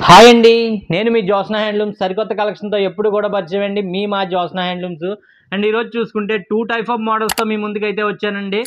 Hi అండి, నేను మీ Jyotsna handlooms సరికొత్త కలెక్షన్తో ఎప్పుడు కూడా పరిచయం అండి. మా జ్యోత్స్న హ్యాండ్లూమ్స్ అండ్ ఈరోజు చూసుకుంటే 2 టైప్ ఆఫ్ మోడల్స్తో మీ ముందుకైతే వచ్చానండి.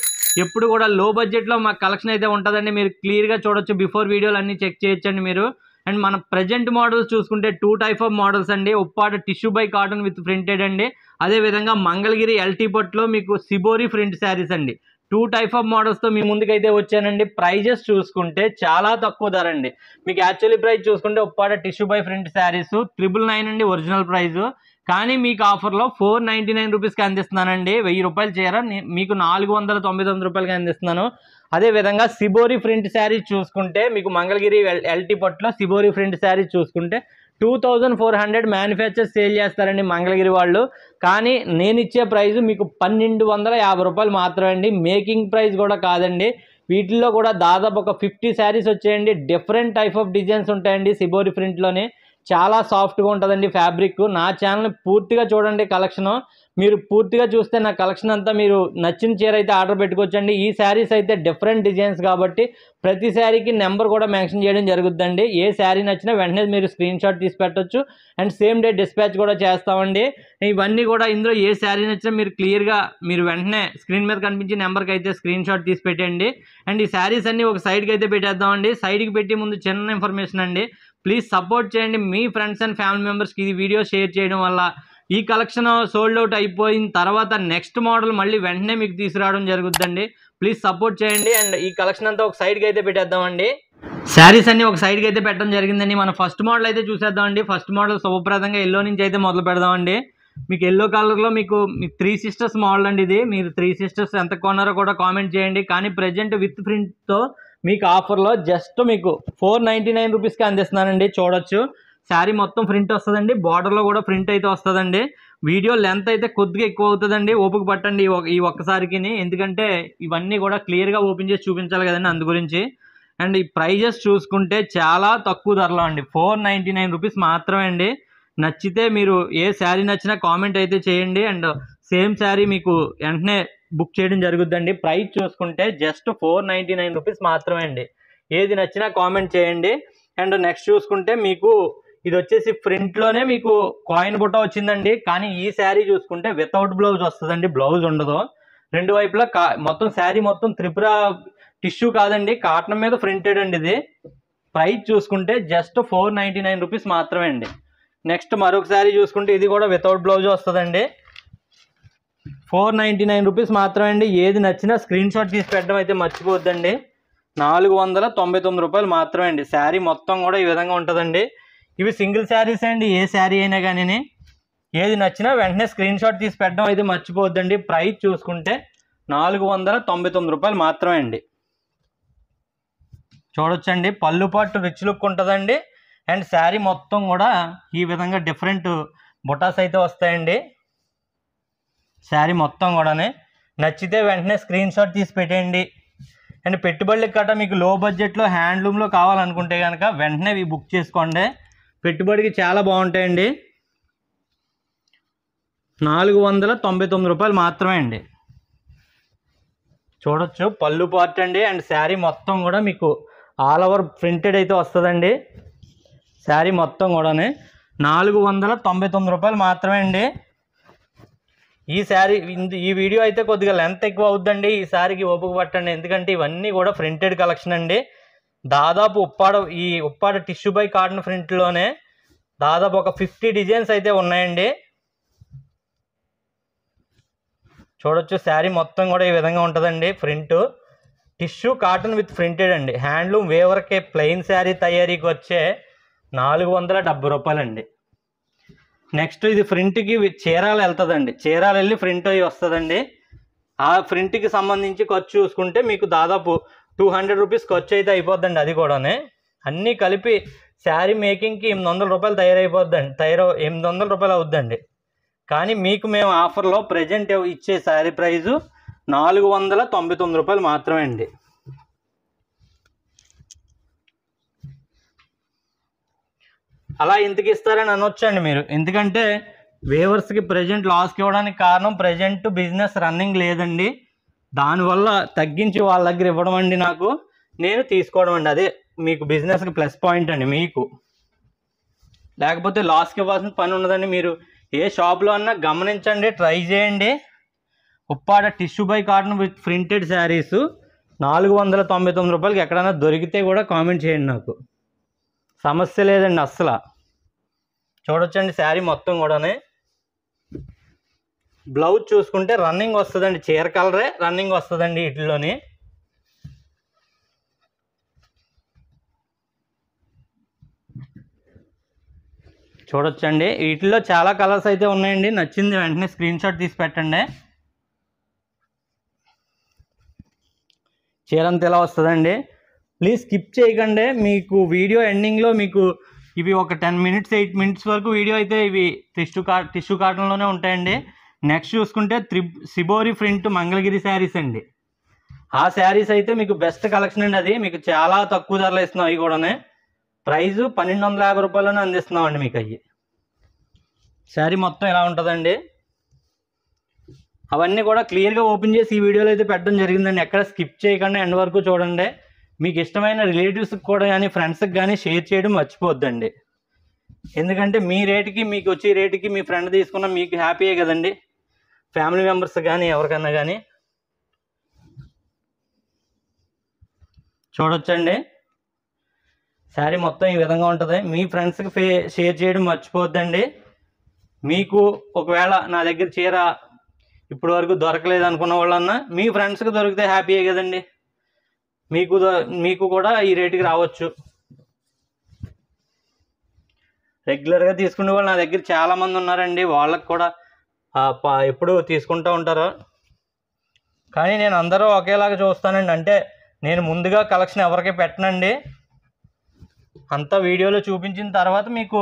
ఎప్పుడు కూడా లో బడ్జెట్లో మా కలెక్షన్ అయితే ఉంటుందండి. మీరు క్లియర్గా చూడొచ్చు, బిఫోర్ వీడియోలు అన్నీ చెక్ చేయొచ్చండి మీరు. అండ్ మన ప్రజెంట్ మోడల్స్ చూసుకుంటే 2 టైప్ ఆఫ్ మోడల్స్ అండి. Uppada tissue by cotton with printed అండి. అదేవిధంగా మంగళగిరి ఎల్టీ పట్లో మీకు సిబోరి ప్రింట్ శారీస్ అండి. 2 టైప్ ఆఫ్ మోడల్స్తో మీ ముందుకైతే వచ్చానండి. ప్రైజెస్ చూసుకుంటే చాలా తక్కువ ధర అండి. మీకు యాక్చువల్లీ ప్రైస్ చూసుకుంటే Uppada tissue by print saris 999 అండి ఒరిజినల్ ప్రైస్. కానీ మీకు ఆఫర్లో 499 రూపీస్కి అందిస్తున్నానండి. 1000 రూపాయలు చీర మీకు 499 రూపాయలకి అందిస్తున్నాను. అదేవిధంగా సిబోరి ప్రింట్ శారీస్ చూసుకుంటే మీకు మంగళగిరి ఎల్టీ పట్లో సిబోరి ప్రింట్ శారీస్ చూసుకుంటే 2400 మ్యానుఫ్యాక్చర్ సేల్ చేస్తారండి మంగళగిరి వాళ్ళు. కానీ నేను ఇచ్చే ప్రైస్ మీకు 1250 రూపాయలు మాత్రమే అండి. మేకింగ్ ప్రైస్ కూడా కాదండి. వీటిల్లో కూడా దాదాపు ఒక 50 శారీస్ వచ్చాయండి. డిఫరెంట్ టైప్ ఆఫ్ డిజైన్స్ ఉంటాయండి సిబోరి ప్రింట్లోనే. చాలా సాఫ్ట్గా ఉంటుందండి ఫ్యాబ్రిక్. నా ఛానల్ పూర్తిగా చూడండి కలెక్షను. మీరు పూర్తిగా చూస్తే నా కలెక్షన్ అంతా మీరు నచ్చిన చీర అయితే ఆర్డర్ పెట్టుకోవచ్చండి. ఈ శారీస్ అయితే డిఫరెంట్ డిజైన్స్ కాబట్టి ప్రతి శారీకి నెంబర్ కూడా మెన్షన్ చేయడం జరుగుతుందండి. ఏ శారీ నచ్చినా వెంటనే మీరు స్క్రీన్ షాట్ తీసి పెట్టొచ్చు అండ్ సేమ్ డే డిస్పాచ్ కూడా చేస్తామండి. ఇవన్నీ కూడా ఇందులో ఏ శారీ నచ్చినా మీరు క్లియర్గా మీరు వెంటనే స్క్రీన్ మీద కనిపించే నెంబర్కి అయితే స్క్రీన్ షాట్ తీసి పెట్టండి. అండ్ ఈ శారీస్ అన్నీ ఒక సైడ్కి అయితే పెట్టేద్దామండి. సైడ్కి పెట్టి ముందు చిన్న ఇన్ఫర్మేషన్ అండి. ప్లీజ్ సపోర్ట్ చేయండి. మీ ఫ్రెండ్స్ అండ్ ఫ్యామిలీ మెంబర్స్కి ఇది వీడియో షేర్ చేయడం వల్ల ఈ కలెక్షన్ సోల్డ్ అవుట్ అయిపోయిన తర్వాత నెక్స్ట్ మోడల్ మళ్ళీ వెంటనే మీకు తీసుకురావడం జరుగుతుందండి. ప్లీజ్ సపోర్ట్ చేయండి. అండ్ ఈ కలెక్షన్ అంతా ఒక సైడ్కి అయితే పెట్టేద్దామండి. శారీస్ అన్ని ఒక సైడ్కి అయితే పెట్టడం జరిగిందండి. మన ఫస్ట్ మోడల్ అయితే చూసేద్దామండి. ఫస్ట్ మోడల్ శుభప్రదంగా ఎల్లో నుంచి అయితే మొదలు పెడదామండి. మీకు ఎల్లో కలర్లో మీకు 3 సిస్టర్స్ మోడల్ అండి ఇది. మీరు 3 సిస్టర్స్ ఎంత కొన్నారో కూడా కామెంట్ చేయండి. కానీ ప్రజెంట్ విత్ ప్రింట్తో మీకు ఆఫర్లో జస్ట్ మీకు 499 రూపీస్కి అందిస్తున్నానండి. చూడొచ్చు, శారీ మొత్తం ప్రింట్ వస్తుందండి. బార్డర్లో కూడా ప్రింట్ అయితే వస్తుందండి. వీడియో లెంత్ అయితే కొద్దిగా ఎక్కువ అవుతుందండి. ఓపిక పట్టండి ఈ ఒక్కసారికి, ఎందుకంటే ఇవన్నీ కూడా క్లియర్గా ఓపెన్ చేసి చూపించాలి కదండి, అందు గురించి. అండ్ ఈ ప్రైజెస్ చూసుకుంటే చాలా తక్కువ ధరలో అండి. 499 రూపీస్ మాత్రమే అండి. నచ్చితే మీరు ఏ శారీ నచ్చినా కామెంట్ అయితే చేయండి. అండ్ సేమ్ శారీ మీకు వెంటనే బుక్ చేయడం జరుగుద్దండి. ప్రైస్ చూసుకుంటే జస్ట్ 499 రూపీస్ మాత్రమే అండి. ఏది నచ్చినా కామెంట్ చేయండి. అండ్ నెక్స్ట్ చూసుకుంటే మీకు ఇది వచ్చేసి ప్రింట్లోనే మీకు కాయిన్ బుట్ట వచ్చిందండి. కానీ ఈ శారీ చూసుకుంటే వితౌట్ బ్లౌజ్ వస్తుందండి. బ్లౌజ్ ఉండదు. రెండు వైపులా మొత్తం శారీ మొత్తం త్రిపుర టిష్యూ కాదండి, కాటన్ మీద ప్రింటెడ్ అండి ఇది. ప్రైస్ చూసుకుంటే జస్ట్ 499 రూపీస్ మాత్రమే అండి. నెక్స్ట్ మరొక శారీ చూసుకుంటే ఇది కూడా వితౌట్ బ్లౌజ్ వస్తుందండి. 499 రూపీస్ మాత్రమే అండి. ఏది నచ్చినా స్క్రీన్ షాట్ తీసి పెట్టడం అయితే మర్చిపోద్దండి. 499 రూపాయలు మాత్రమే అండి. శారీ మొత్తం కూడా ఈ విధంగా ఉంటుందండి. ఇవి సింగిల్ శారీస్ అండి. ఏ శారీ అయినా కానీ ఏది నచ్చినా వెంటనే స్క్రీన్ షాట్ తీసి పెట్టడం అయితే మర్చిపోద్దండి. ప్రైస్ చూసుకుంటే 499 రూపాయలు మాత్రమే అండి. చూడొచ్చండి, పళ్ళు పట్టు రిచ్ లుక్ ఉంటుందండి. అండ్ శారీ మొత్తం కూడా ఈ విధంగా డిఫరెంట్ బుటాస్ అయితే వస్తాయండి. శారీ మొత్తం కూడా నచ్చితే వెంటనే స్క్రీన్ షాట్ తీసి పెట్టేయండి. అండ్ పెట్టుబడులకు కట్ట మీకు లో బడ్జెట్లో హ్యాండ్లూమ్లో కావాలనుకుంటే కనుక వెంటనే ఇవి బుక్ చేసుకోండి. పెట్టుబడికి చాలా బాగుంటాయండి. 499 రూపాయలు మాత్రమే అండి. చూడొచ్చు, పళ్ళు పార్ట్ అండి. అండ్ శారీ మొత్తం కూడా మీకు ఆల్ ఓవర్ ప్రింటెడ్ అయితే వస్తుందండి. శారీ మొత్తం కూడా 499 రూపాయలు మాత్రమే అండి. ఈ వీడియో అయితే కొద్దిగా లెంత్ ఎక్కువ అవుద్దండి. ఈ శారీకి ఓపిక పట్టండి, ఎందుకంటే ఇవన్నీ కూడా ప్రింటెడ్ కలెక్షన్ అండి. దాదాపు ఉప్పాడ టిష్యూ బై కాటన్ ప్రింట్లోనే దాదాపు ఒక 50 డిజైన్స్ అయితే ఉన్నాయండి. చూడొచ్చు, శారీ మొత్తం కూడా ఈ విధంగా ఉంటుందండి. Print tissue cotton with printed అండి. హ్యాండ్లూమ్ వేవర్కే ప్లెయిన్ శారీ తయారీకి వచ్చే 470 రూపాయలండి. నెక్స్ట్ ఇది ప్రింట్కి చీరాలు వెళ్తుందండి. చీరాలు వెళ్ళి ప్రింట్ అయ్యి వస్తుందండి. ఆ ప్రింట్కి సంబంధించి ఖర్చు చూసుకుంటే మీకు దాదాపు 200 రూపీస్ ఖర్చు అయితే అయిపోద్దండి. అది కూడా అన్నీ కలిపి శారీ మేకింగ్కి 800 రూపాయలు తయారైపోద్దండి. 800 రూపాయలు అవుద్దండి. కానీ మీకు మేము ఆఫర్లో ప్రజెంట్ ఇచ్చే శారీ ప్రైజు 499 రూపాయలు మాత్రమే అండి. అలా ఎందుకు ఇస్తారని అనొచ్చండి మీరు, ఎందుకంటే వేవర్స్కి ప్రజెంట్ లాస్కి ఇవ్వడానికి కారణం ప్రజెంట్ బిజినెస్ రన్నింగ్ లేదండి. దానివల్ల తగ్గించి వాళ్ళ దగ్గర ఇవ్వడం అండి, నేను తీసుకోవడం అండి. అదే మీకు బిజినెస్కి ప్లస్ పాయింట్ అండి. మీకు లేకపోతే లాస్కి ఇవ్వాల్సిన పని ఉండదండి. మీరు ఏ షాప్లో అన్నా గమనించండి, ట్రై చేయండి. Uppada tissue by cotton with printed saris 499 రూపాయలకి ఎక్కడైనా దొరికితే కూడా కామెంట్ చేయండి, నాకు సమస్య లేదండి అస్సలు. చూడొచ్చండి శారీ మొత్తం కూడానే. బ్లౌజ్ చూసుకుంటే రన్నింగ్ వస్తుందండి, చీర కలరే రన్నింగ్ వస్తుందండి వీటిలోని. చూడొచ్చండి వీటిలో చాలా కలర్స్ అయితే ఉన్నాయండి. నచ్చింది వెంటనే స్క్రీన్ షాట్ తీసి పెట్టండి. చీర అంతా ఇలా వస్తుందండి. ప్లీజ్ స్కిప్ చేయకండి. మీకు వీడియో ఎండింగ్లో మీకు ఇవి ఒక 10 మినిట్స్ 8 మినిట్స్ వరకు వీడియో అయితే ఇవి టిష్యూ కాటన్లోనే ఉంటాయండి. నెక్స్ట్ చూసుకుంటే సిబోరి ప్రింట్ మంగళగిరి శారీస్ అండి. ఆ శారీస్ అయితే మీకు బెస్ట్ కలెక్షన్ అండి. అది మీకు చాలా తక్కువ ధరలో ఇస్తున్నాం. అవి కూడా ప్రైజు 1250 రూపాయలని అందిస్తున్నాం అండి మీకు. అవి శారీ మొత్తం ఇలా ఉంటుందండి. అవన్నీ కూడా క్లియర్గా ఓపెన్ చేసి ఈ వీడియోలో అయితే పెట్టడం జరిగిందండి. ఎక్కడ స్కిప్ చేయకుండా ఎండ్ వరకు చూడండి. మీకు ఇష్టమైన రిలేటివ్స్కి కూడా కానీ ఫ్రెండ్స్కి కానీ షేర్ చేయడం మర్చిపోద్దండి. ఎందుకంటే మీ రేటుకి మీకు వచ్చే రేటుకి మీ ఫ్రెండ్ తీసుకున్న మీకు హ్యాపీయే కదండి, ఫ్యామిలీ మెంబర్స్ కానీ ఎవరికన్నా కానీ. చూడొచ్చండి శారీ మొత్తం ఈ విధంగా ఉంటుంది. మీ ఫ్రెండ్స్కి షేర్ చేయడం మర్చిపోద్దండి. మీకు ఒకవేళ నా దగ్గర చీర ఇప్పటి వరకు దొరకలేదు అనుకున్న వాళ్ళన్నా మీ ఫ్రెండ్స్కి దొరికితే హ్యాపీయే కదండి, మీకు కూడా ఈ రేటుకి రావచ్చు. రెగ్యులర్గా తీసుకునే వాళ్ళు నా దగ్గర చాలామంది ఉన్నారండి. వాళ్ళకి కూడా ఎప్పుడు తీసుకుంటూ ఉంటారు. కానీ నేను అందరూ ఒకేలాగా చూస్తానండి. అంటే నేను ముందుగా కలెక్షన్ ఎవరికి పెట్టనండి. అంతా వీడియోలో చూపించిన తర్వాత మీకు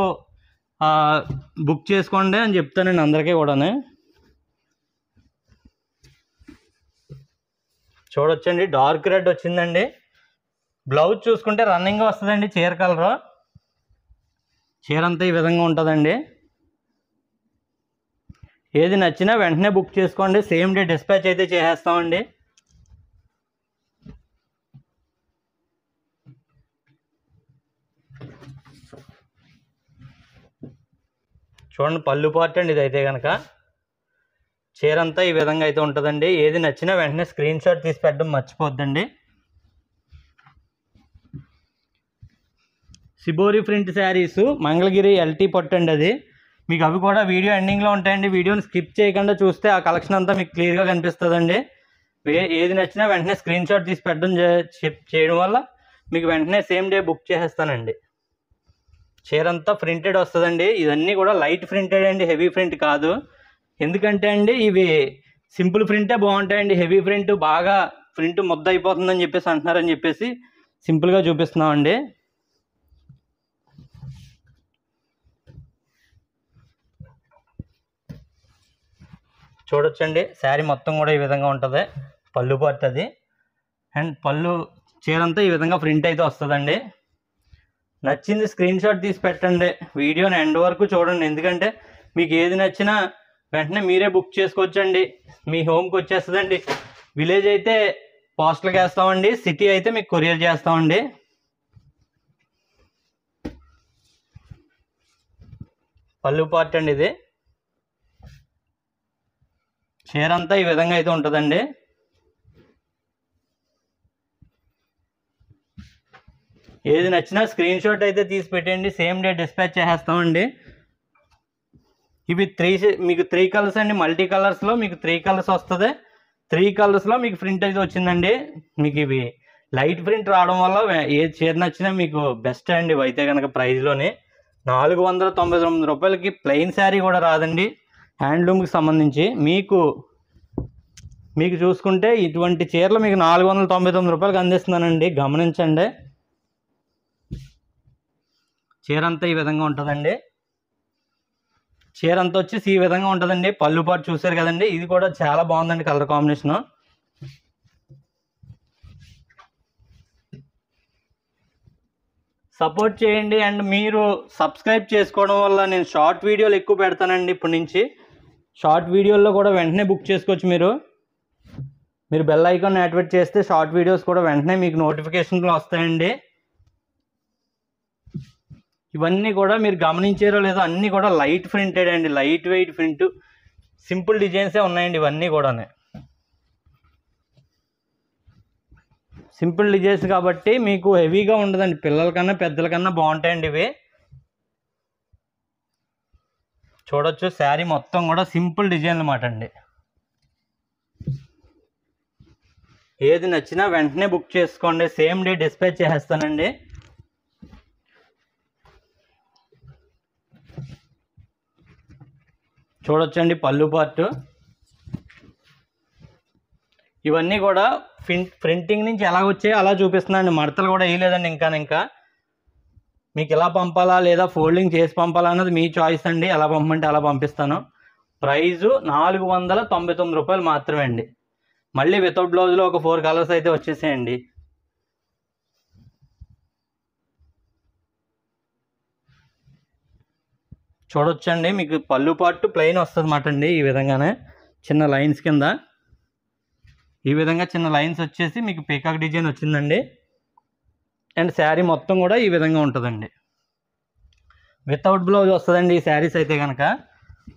బుక్ చేసుకోండి అని చెప్తానండి అందరికీ కూడా. చూడొచ్చండి డార్క్ రెడ్ వచ్చిందండి. బ్లౌజ్ చూసుకుంటే రన్నింగ్ వస్తుందండి, చీర కలరు. చీర అంతా ఈ విధంగా ఉంటుందండి. ఏది నచ్చినా వెంటనే బుక్ చేసుకోండి. సేమ్ డే డిస్పాచ్ అయితే చేసేస్తామండి. చూడండి పళ్ళు పార్ట్ అండి ఇదైతే కనుక. చీర అంతా ఈ విధంగా అయితే ఉంటుందండి. ఏది నచ్చినా వెంటనే స్క్రీన్ షాట్ తీసి పెట్టడం మర్చిపోద్దండి. Shibori print saris Mangalagiri LT పట్టు అండి అది. మీకు అవి కూడా వీడియో ఎండింగ్లో ఉంటాయండి. వీడియోని స్కిప్ చేయకుండా చూస్తే ఆ కలెక్షన్ అంతా మీకు క్లియర్గా కనిపిస్తుందండి. ఏది నచ్చినా వెంటనే స్క్రీన్ షాట్ తీసి పెట్టడం చేయడం వల్ల మీకు వెంటనే సేమ్ డే బుక్ చేసేస్తానండి. చీర అంతా ప్రింటెడ్ వస్తుందండి. ఇవన్నీ కూడా లైట్ ప్రింటెడ్ అండి, హెవీ ప్రింట్ కాదు. ఎందుకంటే అండి ఇవి సింపుల్ ప్రింటే బాగుంటాయండి. హెవీ ప్రింట్ బాగా ప్రింట్ ముద్ద అయిపోతుందని చెప్పేసి అంటున్నారని చెప్పేసి సింపుల్గా చూపిస్తున్నామండి. చూడొచ్చండి శారీ మొత్తం కూడా ఈ విధంగా ఉంటుంది. పళ్ళు పార్ట్ అది. అండ్ పళ్ళు చీర అంతా ఈ విధంగా ప్రింట్ అయితే వస్తుందండి. నచ్చింది స్క్రీన్ షాట్ తీసి పెట్టండి. వీడియోని ఎండ్ వరకు చూడండి. ఎందుకంటే మీకు ఏది నచ్చినా వెంటనే మీరే బుక్ చేసుకోవచ్చండి. మీ హోమ్కి వచ్చేస్తుందండి. విలేజ్ అయితే పోస్టల్కి వేస్తామండి, సిటీ అయితే మీకు కొరియర్ చేస్తామండి. పళ్ళు పార్ట్ అండి ఇది. చీర అంతా ఈ విధంగా అయితే ఉంటుందండి. ఏది నచ్చినా స్క్రీన్ షాట్ అయితే తీసి పెట్టండి. సేమ్ డే డిస్పాచ్ చేసేస్తామండి. ఇవి మీకు 3 కలర్స్ అండి. మల్టీ కలర్స్లో మీకు 3 కలర్స్ వస్తుంది. 3 కలర్స్లో మీకు ప్రింట్ అయితే వచ్చిందండి. మీకు ఇవి లైట్ ప్రింట్ రావడం వల్ల ఏ చీర నచ్చినా మీకు బెస్ట్ అండి. ఇవి అయితే కనుక ప్రైస్లోనే 499 రూపాయలకి ప్లెయిన్ శారీ కూడా రాదండి. హ్యాండ్లూమ్కి సంబంధించి మీకు చూసుకుంటే ఇటువంటి చీరలు మీకు 499 రూపాయలకి అందిస్తున్నానండి. గమనించండి. చీర అంతా ఈ విధంగా ఉంటుందండి. చీర అంతా వచ్చేసి ఈ విధంగా ఉంటుందండి. పళ్ళు పాటు చూసారు కదండి. ఇది కూడా చాలా బాగుందండి కలర్ కాంబినేషను. సపోర్ట్ చేయండి. అండ్ మీరు సబ్స్క్రైబ్ చేసుకోవడం వల్ల నేను షార్ట్ వీడియోలు ఎక్కువ పెడతానండి. ఇప్పటి నుంచి షార్ట్ వీడియోల్లో కూడా వెంటనే బుక్ చేసుకోవచ్చు. మీరు బెల్ ఐకాన్ యాక్టివేట్ చేస్తే షార్ట్ వీడియోస్ కూడా వెంటనే మీకు నోటిఫికేషన్లు వస్తాయండి. ఇవన్నీ కూడా మీరు గమనించారో లేదో అన్నీ కూడా లైట్ ప్రింటెడ్ అండి, లైట్ వెయిట్ ప్రింట్, సింపుల్ డిజైన్సే ఉన్నాయండి ఇవన్నీ కూడా. సింపుల్ డిజైన్స్ కాబట్టి మీకు హెవీగా ఉండదండి, పిల్లలకన్నా పెద్దలకన్నా బాగుంటాయండి ఇవి. చూడొచ్చు శారీ మొత్తం కూడా సింపుల్ డిజైన్ అన్నమాట అండి. ఏది నచ్చినా వెంటనే బుక్ చేసుకోండి, సేమ్ డే డిస్పాచ్ చేసేస్తానండి. చూడొచ్చండి పళ్ళు పార్ట్. ఇవన్నీ కూడా ప్రింటింగ్ నుంచి ఎలా వచ్చాయో అలా చూపిస్తున్నానండి, మడతలు కూడా వేయలేదండి. ఇంకా మీకు ఎలా పంపాలా లేదా ఫోల్డింగ్ చేసి పంపాలా అన్నది మీ చాయిస్ అండి, ఎలా పంపమంటే అలా పంపిస్తాను. ప్రైజు 499 రూపాయలు మాత్రమే అండి. మళ్ళీ వితౌట్ బ్లౌజ్లో ఒక 4 కలర్స్ అయితే వచ్చేసాయండి. చూడొచ్చండి మీకు పళ్ళు పార్ట్ ప్లెయిన్ వస్తుంది అన్నమాట అండి. ఈ విధంగానే చిన్న లైన్స్ కింద ఈ విధంగా చిన్న లైన్స్ వచ్చేసి మీకు పీకాక్ డిజైన్ వచ్చిందండి. అండ్ శారీ మొత్తం కూడా ఈ విధంగా ఉంటుందండి, వితౌట్ బ్లౌజ్ వస్తుందండి ఈ శారీస్ అయితే కనుక.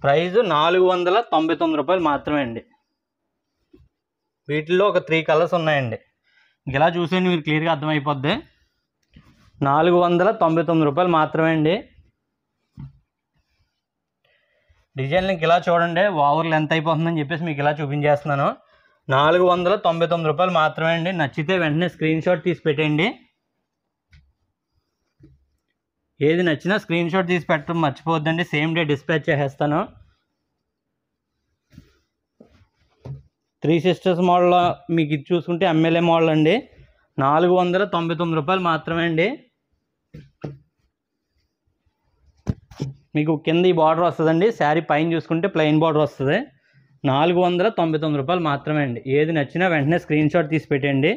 ప్రైజు 499 రూపాయలు మాత్రమే అండి. వీటిల్లో ఒక 3 కలర్స్ ఉన్నాయండి, ఇలా చూసేయండి మీరు క్లియర్గా అర్థమైపోద్ది. 499 రూపాయలు మాత్రమే అండి. డిజైన్ లింక్ ఇలా చూడండి, ఓవర్ లెంత్ అయిపోతుందని చెప్పేసి మీకు ఇలా చూపించేస్తున్నాను. 499 రూపాయలు మాత్రమే అండి. నచ్చితే వెంటనే స్క్రీన్ షాట్ తీసి పెట్టండి. ఏది నచ్చినా స్క్రీన్ షాట్ తీసి పెట్టడం మర్చిపోవద్దండి, సేమ్ డే డిస్పాచ్ చేసేస్తాను. 3 సిస్టర్స్ మోడల్ మీకు ఇది చూసుకుంటే ఎమ్మెల్యే మోడల్ అండి, 499 రూపాయలు మాత్రమే అండి. మీకు కింద ఈ బార్డర్ వస్తుందండి, శారీ పైన చూసుకుంటే ప్లెయిన్ బార్డర్ వస్తుంది. 499 రూపాయలు మాత్రమే అండి. ఏది నచ్చినా వెంటనే స్క్రీన్ షాట్ తీసి పెట్టండి.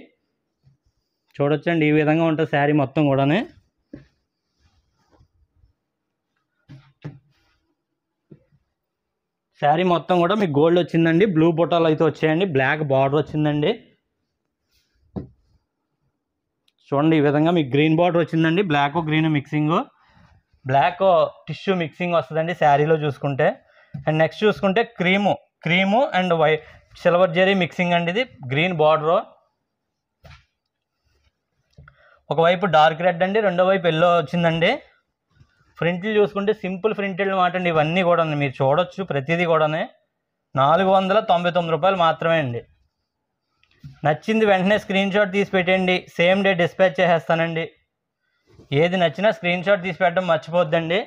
చూడొచ్చండి ఈ విధంగా ఉంటుంది శారీ మొత్తం కూడా. శారీ మొత్తం కూడా మీకు గోల్డ్ వచ్చిందండి, బ్లూ బొటాలు అయితే వచ్చాయండి, బ్లాక్ బార్డర్ వచ్చిందండి. చూడండి ఈ విధంగా మీకు గ్రీన్ బార్డర్ వచ్చిందండి, black green mixing, black tissue mixing వస్తుందండి శారీలో చూసుకుంటే. అండ్ నెక్స్ట్ చూసుకుంటే cream and white silver zari mixing అండి. ఇది గ్రీన్ బార్డరు, ఒకవైపు డార్క్ రెడ్ అండి, రెండో వైపు ఎల్లో వచ్చిందండి. ప్రింట్లు చూసుకుంటే సింపుల్ ప్రింటెడ్ మాట అండి ఇవన్నీ కూడా మీరు చూడొచ్చు ప్రతిదీ కూడా. 499 రూపాయలు మాత్రమే అండి. నచ్చింది వెంటనే స్క్రీన్ షాట్ తీసి పెట్టండి, సేమ్ డే డిస్పాచ్ చేసేస్తానండి. ఏది నచ్చినా స్క్రీన్ షాట్ తీసి పెట్టడం మర్చిపోద్దండి.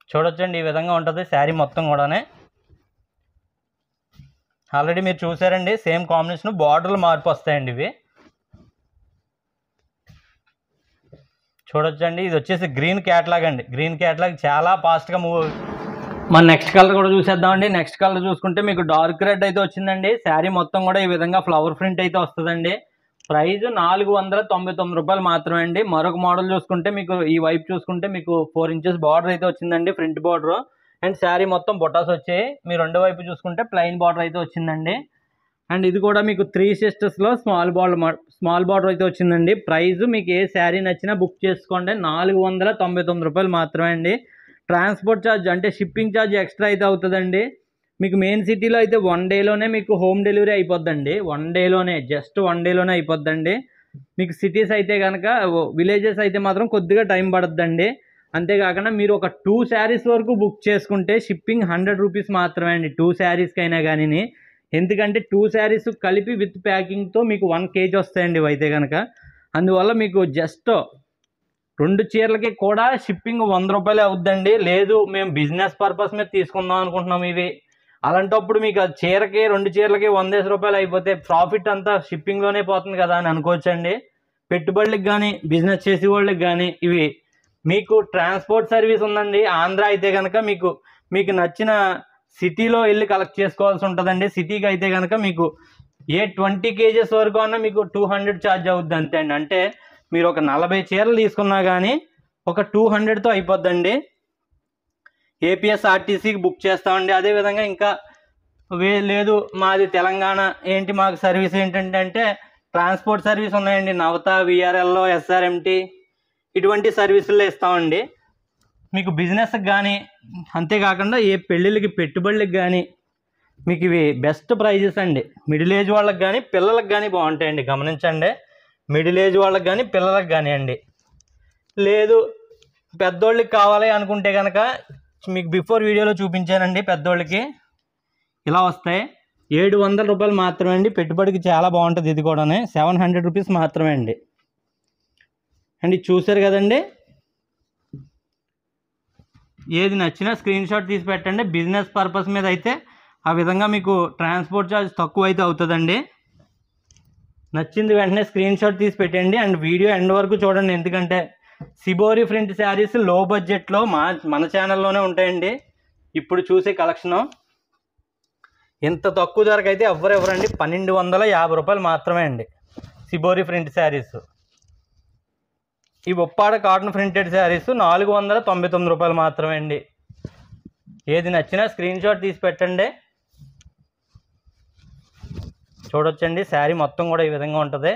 చూడొచ్చండి ఈ విధంగా ఉంటుంది శారీ మొత్తం కూడా. ఆల్రెడీ మీరు చూసారండి, సేమ్ కాంబినేషన్, బార్డర్లు మార్పు వస్తాయండి ఇవి. చూడొచ్చండి ఇది వచ్చేసి గ్రీన్ క్యాట్లాగ్ అండి, గ్రీన్ క్యాట్లాగ్ చాలా ఫాస్ట్గా మూవ్. మన నెక్స్ట్ కలర్ కూడా చూసేద్దామండి. నెక్స్ట్ కలర్ చూసుకుంటే మీకు డార్క్ రెడ్ అయితే వచ్చిందండి. శారీ మొత్తం కూడా ఈ విధంగా ఫ్లవర్ ప్రింట్ అయితే వస్తుందండి. ప్రైజ్ 499 రూపాయలు మాత్రమే అండి. మరొక మోడల్ చూసుకుంటే మీకు ఈ వైపు చూసుకుంటే మీకు 4 ఇంచెస్ బార్డర్ అయితే వచ్చిందండి, ఫ్రంట్ బార్డర్. అండ్ శారీ మొత్తం బొటాస్ వచ్చాయి. మీ రెండో వైపు చూసుకుంటే ప్లెయిన్ బార్డర్ అయితే వచ్చిందండి. అండ్ ఇది కూడా మీకు 3 సిస్టర్స్లో స్మాల్ బార్డర్ అయితే వచ్చిందండి. ప్రైజ్ మీకు ఏ శారీ నచ్చినా బుక్ చేసుకోండి, 499 రూపాయలు మాత్రమే అండి. ట్రాన్స్పోర్ట్ ఛార్జ్ అంటే షిప్పింగ్ ఛార్జ్ ఎక్స్ట్రా అయితే అవుతుందండి. మీకు మెయిన్ సిటీలో అయితే 1 డేలోనే మీకు హోమ్ డెలివరీ అయిపోద్దండి, 1 డేలోనే, జస్ట్ 1 డేలోనే అయిపోద్దండి. మీకు సిటీస్ అయితే కనుక, విలేజెస్ అయితే మాత్రం కొద్దిగా టైం పడుతుందండి. అంతేకాకుండా మీరు ఒక 2 శారీస్ వరకు బుక్ చేసుకుంటే షిప్పింగ్ 100 రూపీస్ మాత్రమే అండి, 2 శారీస్కి అయినా కానీ. ఎందుకంటే 2 శారీస్ కలిపి విత్ ప్యాకింగ్తో మీకు 1 kg వస్తాయండి ఇవి అయితే కనుక. అందువల్ల మీకు జస్ట్ 2 చీరలకి కూడా షిప్పింగ్ 100 రూపాయలే అవుద్దండి. లేదు మేము బిజినెస్ పర్పస్ మీద తీసుకుందాం అనుకుంటున్నాం ఇవి, అలాంటప్పుడు మీకు చీరకి 2 చీరలకి 100 రూపాయలు అయిపోతే ప్రాఫిట్ అంతా షిప్పింగ్లోనే పోతుంది కదా అని అనుకోవచ్చండి. పెట్టుబడులకు కానీ బిజినెస్ చేసే వాళ్ళకి కానీ ఇవి మీకు ట్రాన్స్పోర్ట్ సర్వీస్ ఉందండి. ఆంధ్ర అయితే కనుక మీకు నచ్చిన సిటీలో వెళ్ళి కలెక్ట్ చేసుకోవాల్సి ఉంటుందండి. సిటీకి అయితే కనుక మీకు ఏ 20 kgs వరకు అన్నా మీకు 200 ఛార్జ్ అవుద్ది అంతే అండి. అంటే మీరు ఒక 40 చీరలు తీసుకున్నా కానీ ఒక 200తో అయిపోద్దండి. ఏపీఎస్ఆర్టీసీకి బుక్ చేస్తామండి. అదేవిధంగా ఇంకా లేదు మాది తెలంగాణ ఏంటి మాకు సర్వీస్ ఏంటంటే ట్రాన్స్పోర్ట్ సర్వీస్ ఉన్నాయండి. నవత, విఆర్ఎల్లో, ఎస్ఆర్ఎంటీ ఇటువంటి సర్వీసుల్లో ఇస్తామండి. మీకు బిజినెస్కి కానీ అంతేకాకుండా ఏ పెళ్ళిళ్ళకి పెట్టుబడులకు కానీ మీకు ఇవి బెస్ట్ ప్రైజెస్ అండి. మిడిల్ ఏజ్ వాళ్ళకి కానీ పిల్లలకు కానీ బాగుంటాయండి. గమనించండి, మిడిల్ ఏజ్ వాళ్ళకి కానీ పిల్లలకు కానీ అండి. లేదు పెద్దోళ్ళకి కావాలి అనుకుంటే కనుక మీకు బిఫోర్ వీడియోలో చూపించానండి. పెద్దోళ్ళకి ఇలా వస్తాయి. 700 రూపాయలు మాత్రమే అండి. పెట్టుబడికి చాలా బాగుంటుంది. ఇది కూడా 700 రూపీస్ మాత్రమే అండి. అండ్ ఇది చూసారు కదండి. ఏది నచ్చినా స్క్రీన్ షాట్ తీసి పెట్టండి. బిజినెస్ పర్పస్ మీద అయితే ఆ విధంగా మీకు ట్రాన్స్పోర్ట్ ఛార్జ్ తక్కువ అయితే అవుతుందండి. నచ్చింది వెంటనే స్క్రీన్ షాట్ తీసి పెట్టండి. అండ్ వీడియో ఎండ్ వరకు చూడండి, ఎందుకంటే సిబోరి ప్రింట్ శారీస్ లో బడ్జెట్లో మన ఛానల్లోనే ఉంటాయండి. ఇప్పుడు చూసే కలెక్షను ఇంత తక్కువ ధరకు అయితే ఎవరండి. 1250 రూపాయలు మాత్రమే అండి సిబోరి ప్రింట్ శారీస్. ఈ ఉప్పాడ కాటన్ ప్రింటెడ్ శారీస్ 499 రూపాయలు మాత్రమే అండి. ఏది నచ్చినా స్క్రీన్ షాట్ తీసి పెట్టండి. చూడొచ్చండి, శారీ మొత్తం కూడా ఈ విధంగా ఉంటుంది.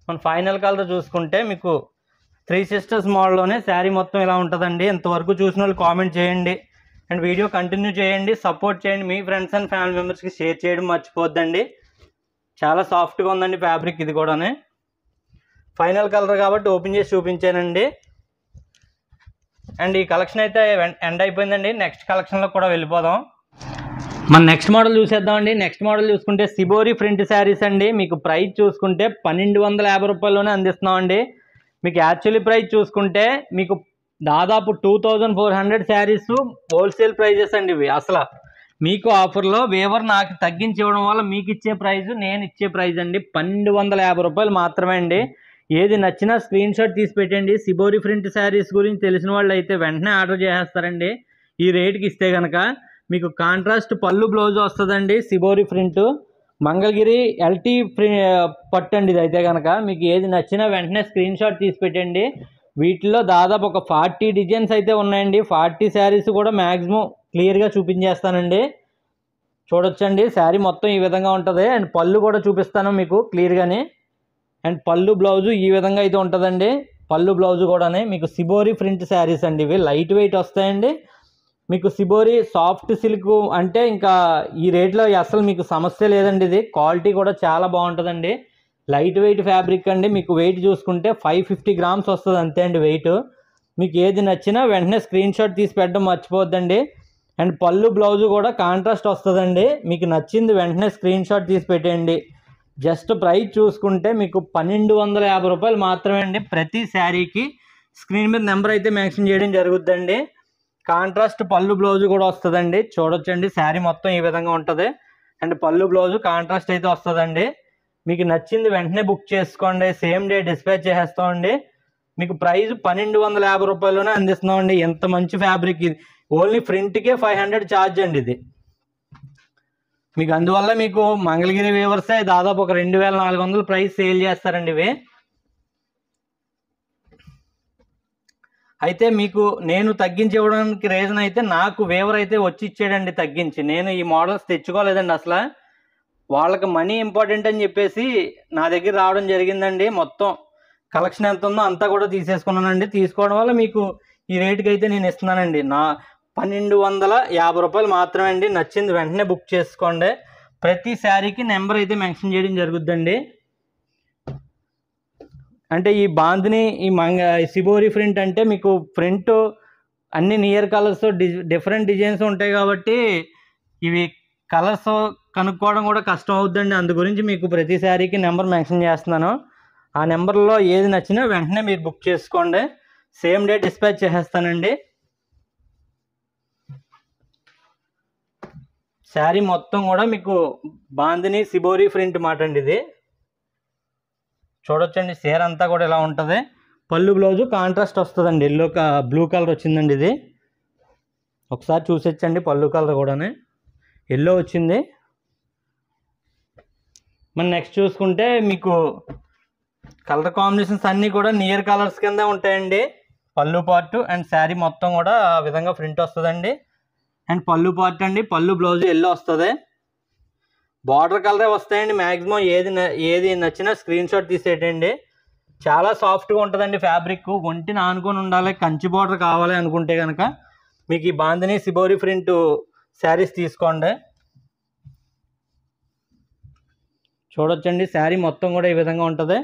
మన ఫైనల్ కలర్ చూసుకుంటే మీకు 3 సిస్టర్స్ మోడల్లోనే శారీ మొత్తం ఇలా ఉంటుందండి. ఇంతవరకు చూసిన వాళ్ళు కామెంట్ చేయండి అండ్ వీడియో కంటిన్యూ చేయండి, సపోర్ట్ చేయండి. మీ ఫ్రెండ్స్ అండ్ ఫ్యామిలీ మెంబర్స్కి షేర్ చేయడం మర్చిపోద్దండి. చాలా సాఫ్ట్గా ఉందండి ఫ్యాబ్రిక్. ఇది కూడా ఫైనల్ కలర్ కాబట్టి ఓపెన్ చేసి చూపించానండి. అండ్ ఈ కలెక్షన్ అయితే ఎండ్ అయిపోయిందండి. నెక్స్ట్ కలెక్షన్లో కూడా వెళ్ళిపోదాం. మన నెక్స్ట్ మోడల్ చూసేద్దామండి. నెక్స్ట్ మోడల్ చూసుకుంటే సిబోరి ప్రింట్ శారీస్ అండి. మీకు ప్రైస్ చూసుకుంటే 1250 రూపాయల్లోనే అందిస్తున్నామండి. మీకు యాక్చువల్లీ ప్రైస్ చూసుకుంటే మీకు దాదాపు 2400 శారీస్ హోల్సేల్ ప్రైజెస్ అండి ఇవి. అసలు మీకు ఆఫర్లో వేవర్ నాకు తగ్గించి ఇవ్వడం వల్ల మీకు ఇచ్చే ప్రైస్ నేను ఇచ్చే ప్రైస్ అండి 1250 రూపాయలు మాత్రమే అండి. ఏది నచ్చినా స్క్రీన్ షాట్ తీసి పెట్టండి. సిబోరి ప్రింట్ శారీస్ గురించి తెలిసిన వాళ్ళు అయితే వెంటనే ఆర్డర్ చేసేస్తారండి. ఈ రేట్కి ఇస్తే కనుక మీకు కాంట్రాస్ట్ పళ్ళు బ్లౌజ్ వస్తుందండి. సిబోరి ప్రింట్ మంగళగిరి ఎల్టీ పట్టు అండి. ఇది అయితే కనుక మీకు ఏది నచ్చినా వెంటనే స్క్రీన్ షాట్ తీసి పెట్టండి. వీటిలో దాదాపు ఒక 40 డిజైన్స్ అయితే ఉన్నాయండి. 40 శారీస్ కూడా మ్యాక్సిమం క్లియర్గా చూపించేస్తానండి. చూడొచ్చండి, శారీ మొత్తం ఈ విధంగా ఉంటుంది. అండ్ పళ్ళు కూడా చూపిస్తాను మీకు క్లియర్గానే. అండ్ పళ్ళు బ్లౌజు ఈ విధంగా అయితే ఉంటుందండి. పళ్ళు బ్లౌజు కూడా మీకు సిబోరి ప్రింట్ శారీస్ అండి. ఇవి లైట్ వెయిట్ వస్తాయండి. మీకు సిబోరి సాఫ్ట్ సిల్క్ అంటే ఇంకా ఈ రేట్లో అసలు మీకు సమస్య లేదండి. ఇది క్వాలిటీ కూడా చాలా బాగుంటుందండి. లైట్ వెయిట్ ఫ్యాబ్రిక్ అండి. మీకు వెయిట్ చూసుకుంటే 550 గ్రామ్స్ వస్తుంది అంతే అండి వెయిట్. మీకు ఏది నచ్చినా వెంటనే స్క్రీన్ షాట్ తీసి పెట్టడం మర్చిపోద్దండి. అండ్ పళ్ళు బ్లౌజు కూడా కాంట్రాస్ట్ వస్తుందండి. మీకు నచ్చింది వెంటనే స్క్రీన్ షాట్ తీసి పెట్టండి. జస్ట్ ప్రైస్ చూసుకుంటే మీకు 1250 రూపాయలు మాత్రమే అండి. ప్రతి శారీకి స్క్రీన్ మీద నెంబర్ అయితే మెన్షన్ చేయడం జరుగుద్దండి. కాంట్రాస్ట్ పళ్ళు బ్లౌజు కూడా వస్తుందండి. చూడొచ్చండి, శారీ మొత్తం ఈ విధంగా ఉంటుంది. అండ్ పళ్ళు బ్లౌజు కాంట్రాస్ట్ అయితే వస్తుందండి. మీకు నచ్చింది వెంటనే బుక్ చేసుకోండి. సేమ్ డే డిస్పాచ్ చేసేస్తామండి. మీకు ప్రైస్ 1250 రూపాయల్లోనే అందిస్తున్నామండి. ఎంత మంచి ఫ్యాబ్రిక్ ఇది. ఓన్లీ ప్రింట్కే 500 ఛార్జ్ అండి ఇది. మీకు అందువల్ల మీకు మంగళగిరి వీవర్సే దాదాపు ఒక 2400 ప్రైస్ సేల్ చేస్తారండి ఇవి. అయితే మీకు నేను తగ్గించి ఇవ్వడానికి రీజన్ అయితే నాకు వేవర్ అయితే వచ్చి ఇచ్చాడండి తగ్గించి. నేను ఈ మోడల్స్ తెచ్చుకోలేదండి. అసలు వాళ్ళకి మనీ ఇంపార్టెంట్ అని చెప్పేసి నా దగ్గర రావడం జరిగిందండి. మొత్తం కలెక్షన్ ఎంత ఉందో అంతా కూడా తీసేసుకున్నానండి. తీసుకోవడం వల్ల మీకు ఈ రేటుకి అయితే నేను ఇస్తున్నానండి. నా 1250 రూపాయలు మాత్రమే అండి. నచ్చింది వెంటనే బుక్ చేసుకోండి. ప్రతి శారీకి నెంబర్ అయితే మెన్షన్ చేయడం జరుగుద్దండి. అంటే ఈ బాందిని ఈ సిబోరి ప్రింట్ అంటే మీకు ప్రింట్ అన్ని నియర్ కలర్స్ డిఫరెంట్ డిజైన్స్ ఉంటాయి కాబట్టి ఇవి కలర్స్ కనుక్కోవడం కూడా కష్టం అవుతుందండి. అందు గురించి మీకు ప్రతి శారీకి నెంబర్ మెన్షన్ చేస్తున్నాను. ఆ నెంబర్లో ఏది నచ్చినా వెంటనే మీరు బుక్ చేసుకోండి. సేమ్ డే డిస్పాచ్ చేసేస్తానండి. శారీ మొత్తం కూడా మీకు బాందిని సిబోరి ప్రింట్ మాట అండి ఇది. చూడొచ్చండి, చీర అంతా కూడా ఇలా ఉంటుంది. పళ్ళు బ్లౌజు కాంట్రాస్ట్ వస్తుందండి. ఎల్లో బ్లూ కలర్ వచ్చిందండి ఇది. ఒకసారి చూసొచ్చండి, పళ్ళు కలర్ కూడా ఎల్లో వచ్చింది. మన నెక్స్ట్ చూసుకుంటే మీకు కలర్ కాంబినేషన్స్ అన్నీ కూడా నియర్ కలర్స్ కింద ఉంటాయండి. పళ్ళు పార్ట్ అండ్ శారీ మొత్తం కూడా ఆ విధంగా ప్రింట్ వస్తుందండి. అండ్ పళ్ళు పార్ట్ అండి, పళ్ళు బ్లౌజ్ ఎల్లో వస్తుంది. బార్డర్ కలరే వస్తాయండి మ్యాక్సిమం. ఏది నచ్చినా స్క్రీన్ షాట్ తీసేయండి. చాలా సాఫ్ట్గా ఉంటుందండి ఫ్యాబ్రిక్. ఒంటిని ఆనుకొని ఉండాలి, కంచి బార్డర్ కావాలి అనుకుంటే కనుక మీకు ఈ బాందిని సిబోరి ప్రింట్ శారీస్ తీసుకోండి. చూడొచ్చండి శారీ మొత్తం కూడా ఈ విధంగా ఉంటుంది.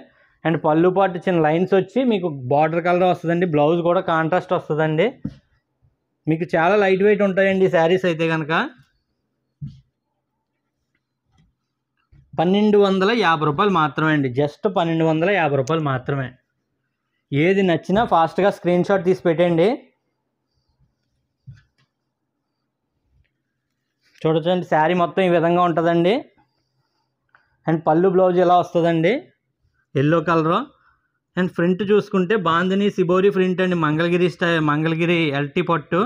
అండ్ పళ్ళు పాటు చిన్న లైన్స్ వచ్చి మీకు బార్డర్ కలర్ వస్తుందండి. బ్లౌజ్ కూడా కాంట్రాస్ట్ వస్తుందండి. మీకు చాలా లైట్ వెయిట్ ఉంటాయండి ఈ శారీస్ అయితే కనుక. 1250 రూపాయలు మాత్రమే అండి. జస్ట్ 1250 రూపాయలు మాత్రమే. ఏది నచ్చినా ఫాస్ట్గా స్క్రీన్ షాట్ తీసి పెట్టండి. చూడొచ్చండి శారీ మొత్తం ఈ విధంగా ఉంటుందండి. అండ్ పళ్ళు బ్లౌజ్ ఇలా వస్తుందండి, ఎల్లో కలరు. అండ్ ఫ్రంట్ చూసుకుంటే బాందిని సిబోరి ప్రింట్ అండి, మంగళగిరి ఎల్టీ పట్టు.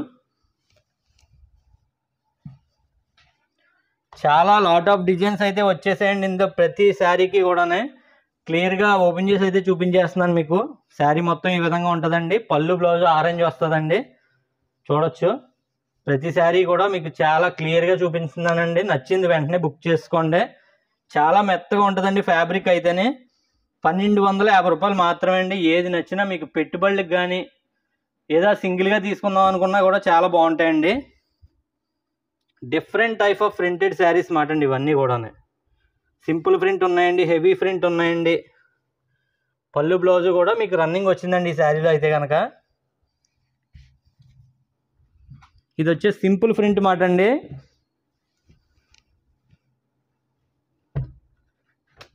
చాలా లాట్ ఆఫ్ డిజైన్స్ అయితే వచ్చేసాయండి ఇందులో. ప్రతి శారీకి కూడా క్లియర్గా ఓపెన్ చేసి అయితే చూపించేస్తున్నాను మీకు. శారీ మొత్తం ఈ విధంగా ఉంటుందండి. పళ్ళు బ్లౌజ్ ఆరెంజ్ వస్తుందండి. చూడొచ్చు ప్రతి శారీ కూడా మీకు చాలా క్లియర్గా చూపిస్తున్నానండి. నచ్చింది వెంటనే బుక్ చేసుకోండి. చాలా మెత్తగా ఉంటుందండి ఫ్యాబ్రిక్ అయితేనే. 1250 రూపాయలు మాత్రమే అండి. ఏది నచ్చినా మీకు పెట్టుబడులకు కానీ ఏదో సింగిల్గా తీసుకుందాం అనుకున్నా కూడా చాలా బాగుంటాయండి. Different type of printed saris మాట అండి ఇవన్నీ కూడా. సింపుల్ ప్రింట్ ఉన్నాయండి, హెవీ ప్రింట్ ఉన్నాయండి. పళ్ళు బ్లౌజ్ కూడా మీకు రన్నింగ్ వచ్చిందండి ఈ శారీలో అయితే కనుక. ఇది వచ్చే సింపుల్ ప్రింట్ మాట అండి.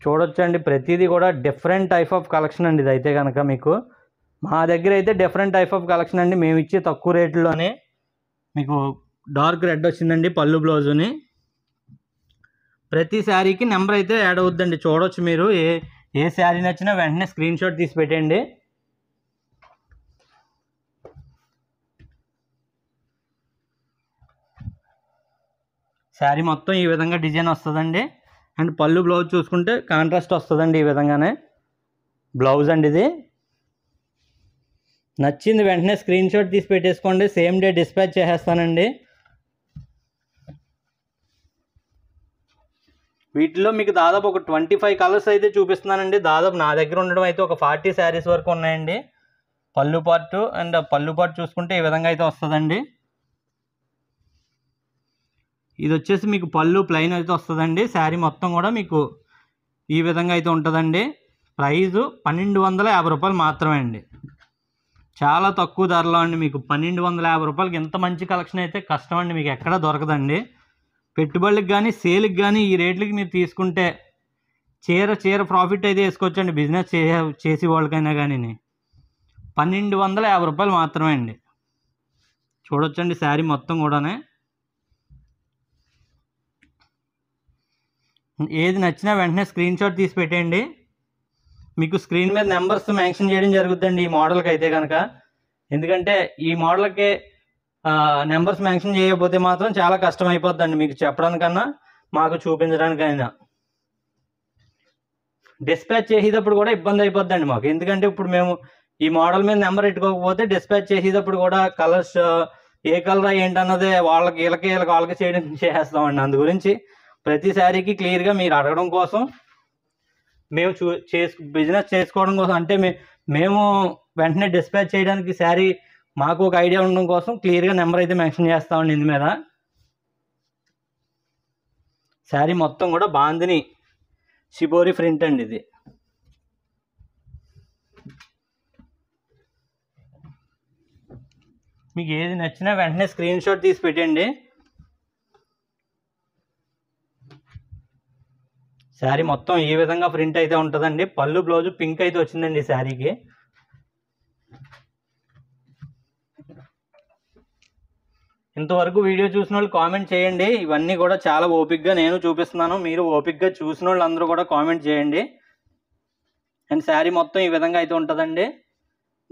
చూడొచ్చండి ప్రతిదీ కూడా డిఫరెంట్ టైప్ ఆఫ్ కలెక్షన్ అండి ఇది అయితే కనుక. మీకు మా దగ్గర అయితే డిఫరెంట్ టైప్ ఆఫ్ కలెక్షన్ అండి. మేము ఇచ్చే తక్కువ రేట్లోనే మీకు డార్క్ రెడ్ వచ్చిందండి పళ్ళు బ్లౌజుని. ప్రతి శారీకి నెంబర్ అయితే యాడ్ అవుద్దండి. చూడొచ్చు మీరు. ఏ శారీ నచ్చినా వెంటనే స్క్రీన్ షాట్ తీసి పెట్టండి. శారీ మొత్తం ఈ విధంగా డిజైన్ వస్తుందండి. అండ్ పళ్ళు బ్లౌజ్ చూసుకుంటే కాంట్రాస్ట్ వస్తుందండి ఈ విధంగానే బ్లౌజ్ అండి ఇది. నచ్చింది వెంటనే స్క్రీన్ షాట్ తీసి పెట్టేసుకోండి. సేమ్ డే డిస్పాచ్ చేసేస్తానండి. వీటిలో మీకు దాదాపు ఒక 25 కలర్స్ అయితే చూపిస్తున్నానండి. దాదాపు నా దగ్గర ఉండడం అయితే ఒక 40 శారీస్ వరకు ఉన్నాయండి. పళ్ళు పార్ట్ చూసుకుంటే ఈ విధంగా అయితే వస్తుందండి. ఇది వచ్చేసి మీకు పళ్ళు ప్లెయిన్ అయితే వస్తుందండి. శారీ మొత్తం కూడా మీకు ఈ విధంగా అయితే ఉంటుందండి. ప్రైజు 1250 రూపాయలు మాత్రమే అండి. చాలా తక్కువ ధరలో అండి. మీకు 1250 రూపాయలకి ఇంత మంచి కలెక్షన్ అయితే కష్టం అండి, మీకు ఎక్కడా దొరకదండి. పెట్టుబడులకు కానీ సేల్కి కానీ ఈ రేట్లకి మీరు తీసుకుంటే చీర ప్రాఫిట్ అయితే వేసుకోవచ్చండి బిజినెస్ చేసే వాళ్ళకైనా కానీ. 1250 రూపాయలు మాత్రమే అండి. చూడొచ్చండి శారీ మొత్తం కూడా. ఏది నచ్చినా వెంటనే స్క్రీన్ షాట్ తీసి పెట్టండి. మీకు స్క్రీన్ మీద నెంబర్స్ మెన్షన్ చేయడం జరుగుతుందండి ఈ మోడల్కి అయితే కనుక. ఎందుకంటే ఈ మోడల్కి నెంబర్స్ మెన్షన్ చేయకపోతే మాత్రం చాలా కష్టం అయిపోద్దండి మీకు చెప్పడానికన్నా మాకు చూపించడానికైనా. డిస్పాచ్ చేసేటప్పుడు కూడా ఇబ్బంది అయిపోద్దండి మాకు. ఎందుకంటే ఇప్పుడు మేము ఈ మోడల్ మీద నెంబర్ పెట్టుకోకపోతే డిస్పాచ్ చేసేటప్పుడు కూడా కలర్స్ ఏ కలర్ ఏంటన్నదే వాళ్ళకి చేసేస్తామండి. అందు గురించి ప్రతి శారీకి క్లియర్గా మీరు అడగడం కోసం, మేము బిజినెస్ చేసుకోవడం కోసం, అంటే మేము వెంటనే డిస్పాచ్ చేయడానికి శారీ మాకు ఒక ఐడియా ఉండడం కోసం క్లియర్గా నెంబర్ అయితే మెన్షన్ చేస్తామండి ఇందు మీద. శారీ మొత్తం కూడా బాందిని సిబోరి ప్రింట్ అండి ఇది. మీకు ఏది నచ్చినా వెంటనే స్క్రీన్ షాట్ తీసి పెట్టండి. శారీ మొత్తం ఈ విధంగా ప్రింట్ అయితే ఉంటుందండి. పళ్ళు బ్లౌజ్ పింక్ అయితే వచ్చిందండి ఈ శారీకి. ఇంతవరకు వీడియో చూసిన వాళ్ళు కామెంట్ చేయండి. ఇవన్నీ కూడా చాలా ఓపిక్గా నేను చూపిస్తున్నాను. మీరు ఓపిక్గా చూసిన వాళ్ళు అందరూ కూడా కామెంట్ చేయండి. అండ్ శారీ మొత్తం ఈ విధంగా అయితే ఉంటుందండి.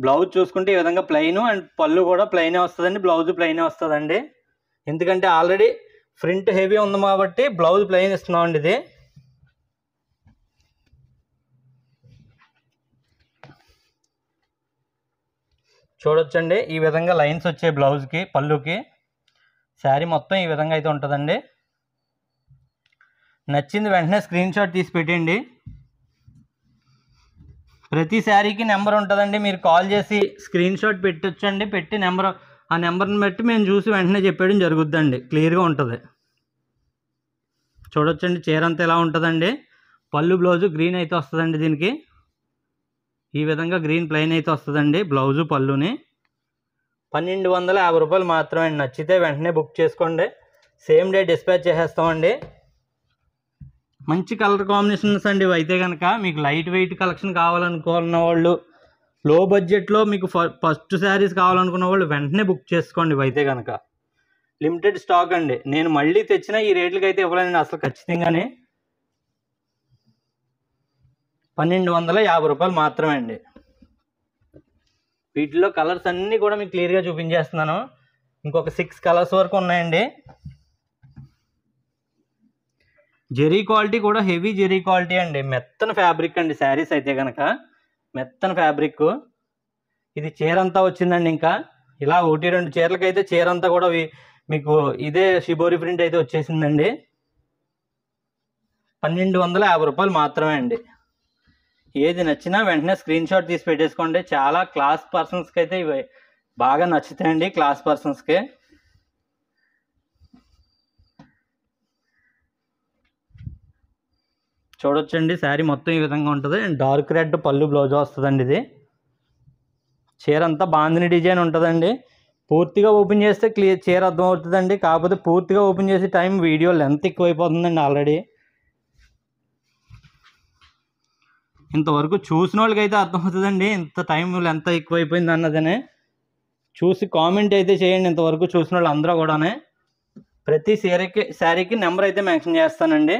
బ్లౌజ్ చూసుకుంటే ఈ విధంగా ప్లెయిన్, అండ్ పళ్ళు కూడా ప్లెయినే వస్తుందండి, బ్లౌజ్ ప్లెయినే వస్తుందండి. ఎందుకంటే ఆల్రెడీ ఫ్రంట్ హెవీ ఉంది కాబట్టి బ్లౌజ్ ప్లెయిన్ ఇస్తున్నామండి ఇది. చూడొచ్చండి ఈ విధంగా లైన్స్ వచ్చే బ్లౌజ్కి, పళ్ళుకి. శారీ మొత్తం ఈ విధంగా అయితే ఉంటుందండి. నచ్చింది వెంటనే స్క్రీన్ షాట్ తీసి పెట్టండి. ప్రతి శారీకి నెంబర్ ఉంటుందండి, మీరు కాల్ చేసి స్క్రీన్ షాట్ పెట్టొచ్చండి, పెట్టి ఆ నెంబర్ని బట్టి మేము చూసి వెంటనే చెప్పేయడం జరుగుద్దండి, క్లియర్గా ఉంటుంది. చూడొచ్చండి చీర అంతా ఎలా ఉంటుందండి. పళ్ళు బ్లౌజు గ్రీన్ అయితే వస్తుందండి, దీనికి ఈ విధంగా గ్రీన్ ప్లెయిన్ అయితే వస్తుందండి బ్లౌజు పళ్ళుని. 1250 రూపాయలు మాత్రమే అండి. నచ్చితే వెంటనే బుక్ చేసుకోండి, సేమ్ డే డిస్పాచ్ చేసేస్తామండి. మంచి కలర్ కాంబినేషన్స్ అండి ఇవి అయితే కనుక. మీకు లైట్ వెయిట్ కలెక్షన్ కావాలనుకున్న వాళ్ళు, లో బడ్జెట్లో మీకు ఫస్ట్ శారీస్ కావాలనుకున్న వాళ్ళు వెంటనే బుక్ చేసుకోండి ఇవి అయితే కనుక. లిమిటెడ్ స్టాక్ అండి, నేను మళ్ళీ తెచ్చిన ఈ రేట్లకి అయితే ఇవ్వలేనండి అసలు ఖచ్చితంగానే. 1250 రూపాయలు మాత్రమే అండి. వీటిలో కలర్స్ అన్నీ కూడా మీకు క్లియర్గా చూపించేస్తున్నాను. ఇంకొక 6 కలర్స్ వరకు ఉన్నాయండి. జెరీ క్వాలిటీ కూడా హెవీ జెరీ క్వాలిటీ అండి, మెత్తన ఫ్యాబ్రిక్ అండి శారీస్ అయితే కనుక, మెత్తన ఫ్యాబ్రిక్. ఇది చీర అంతా వచ్చిందండి. ఇంకా ఇలా 1-2 చీరలకైతే చీర అంతా కూడా మీకు ఇదే షిబోరి ప్రింట్ అయితే వచ్చేసిందండి. 1250 రూపాయలు మాత్రమే అండి. ఏది నచ్చినా వెంటనే స్క్రీన్ షాట్ తీసి పెట్టేసుకోండి. చాలా క్లాస్ పర్సన్స్కి అయితే ఇవి బాగా నచ్చుతాయండి, క్లాస్ పర్సన్స్కి. చూడొచ్చండి శారీ మొత్తం ఈ విధంగా ఉంటుంది. డార్క్ రెడ్ పళ్ళు బ్లౌజ్ వస్తుందండి. ఇది చీర అంతా బాందిని డిజైన్ ఉంటుందండి. పూర్తిగా ఓపెన్ చేస్తే చీర అర్థం అవుతుందండి, కాకపోతే పూర్తిగా ఓపెన్ చేసే టైం వీడియో లెంత్ ఎక్కువైపోతుందండి. ఆల్రెడీ ఇంతవరకు చూసిన వాళ్ళకి అయితే అర్థమవుతుందండి ఇంత టైం లెంత్ ఎక్కువైపోయింది అన్నదనే. చూసి కామెంట్ అయితే చేయండి ఇంతవరకు చూసిన వాళ్ళు అందరూ కూడానే. ప్రతి శారీకి నెంబర్ అయితే మెన్షన్ చేస్తానండి.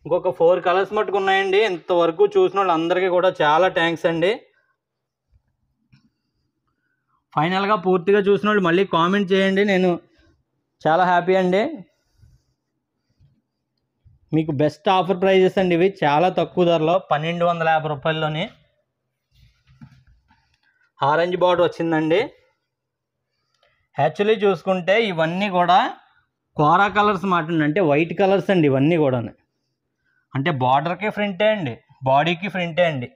ఇంకొక 4 కలర్స్ మట్టుకు ఉన్నాయండి. ఇంతవరకు చూసిన వాళ్ళందరికీ కూడా చాలా థ్యాంక్స్ అండి. ఫైనల్గా పూర్తిగా చూసిన వాళ్ళు మళ్ళీ కామెంట్ చేయండి, నేను చాలా హ్యాపీ అండి. మీకు బెస్ట్ ఆఫర్ ప్రైజెస్ అండి ఇవి, చాలా తక్కువ ధరలో 1250 రూపాయల్లోని. ఆరెంజ్ బార్డర్ వచ్చిందండి. యాక్చువల్లీ చూసుకుంటే ఇవన్నీ కూడా కోరా కలర్స్ మాట, అంటే వైట్ కలర్స్ అండి ఇవన్నీ కూడా. అంటే బార్డర్కి ఫ్రంటే అండి, బాడీకి ఫ్రంటే అండి,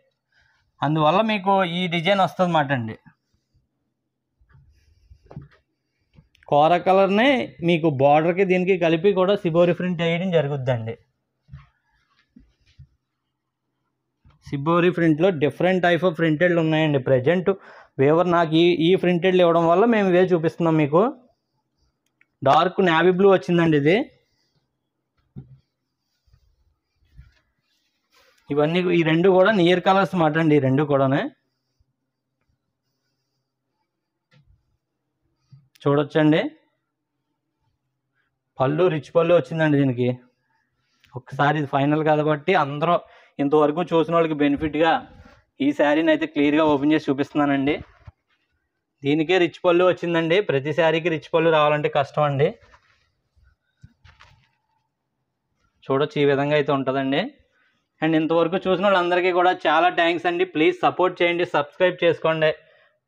అందువల్ల మీకు ఈ డిజైన్ వస్తుంది అన్నమాట అండి. కోరా కలర్నే మీకు బార్డర్కి దీనికి కలిపి కూడా సిబోరి ప్రింట్ వేయడం జరుగుద్దండి. సిబోరి ప్రింట్లో డిఫరెంట్ టైప్ ఆఫ్ ప్రింటెడ్లు ఉన్నాయండి. ప్రజెంట్ వేవర్ నాకు ఈ ప్రింటెడ్లు ఇవ్వడం వల్ల మేము ఇవే చూపిస్తున్నాం మీకు. డార్క్ నేవీ బ్లూ వచ్చిందండి ఇది. ఇవన్నీ ఈ రెండు కూడా నియర్ కలర్స్ మాట అండి, ఈ రెండు కూడానే. చూడొచ్చండి పళ్ళు రిచ్ పళ్ళు వచ్చిందండి దీనికి. ఒకసారి ఇది ఫైనల్ కాబట్టి అందరూ ఇంతవరకు చూసిన వాళ్ళకి బెనిఫిట్గా ఈ శారీని అయితే క్లియర్గా ఓపెన్ చేసి చూపిస్తున్నానండి. దీనికే రిచ్ పళ్ళు వచ్చిందండి. ప్రతి శారీకి రిచ్ పళ్ళు రావాలంటే కష్టం అండి. చూడొచ్చు ఈ విధంగా అయితే ఉంటుందండి. అండ్ ఇంతవరకు చూసిన వాళ్ళందరికీ కూడా చాలా థ్యాంక్స్ అండి. ప్లీజ్ సపోర్ట్ చేయండి, సబ్స్క్రైబ్ చేసుకోండి.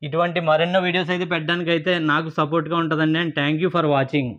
ఇటువంటి మరెన్నో వీడియోస్ అయితే పెట్టడానికి అయితే నాకు సపోర్ట్గా ఉంటుందండి. And thank you for watching.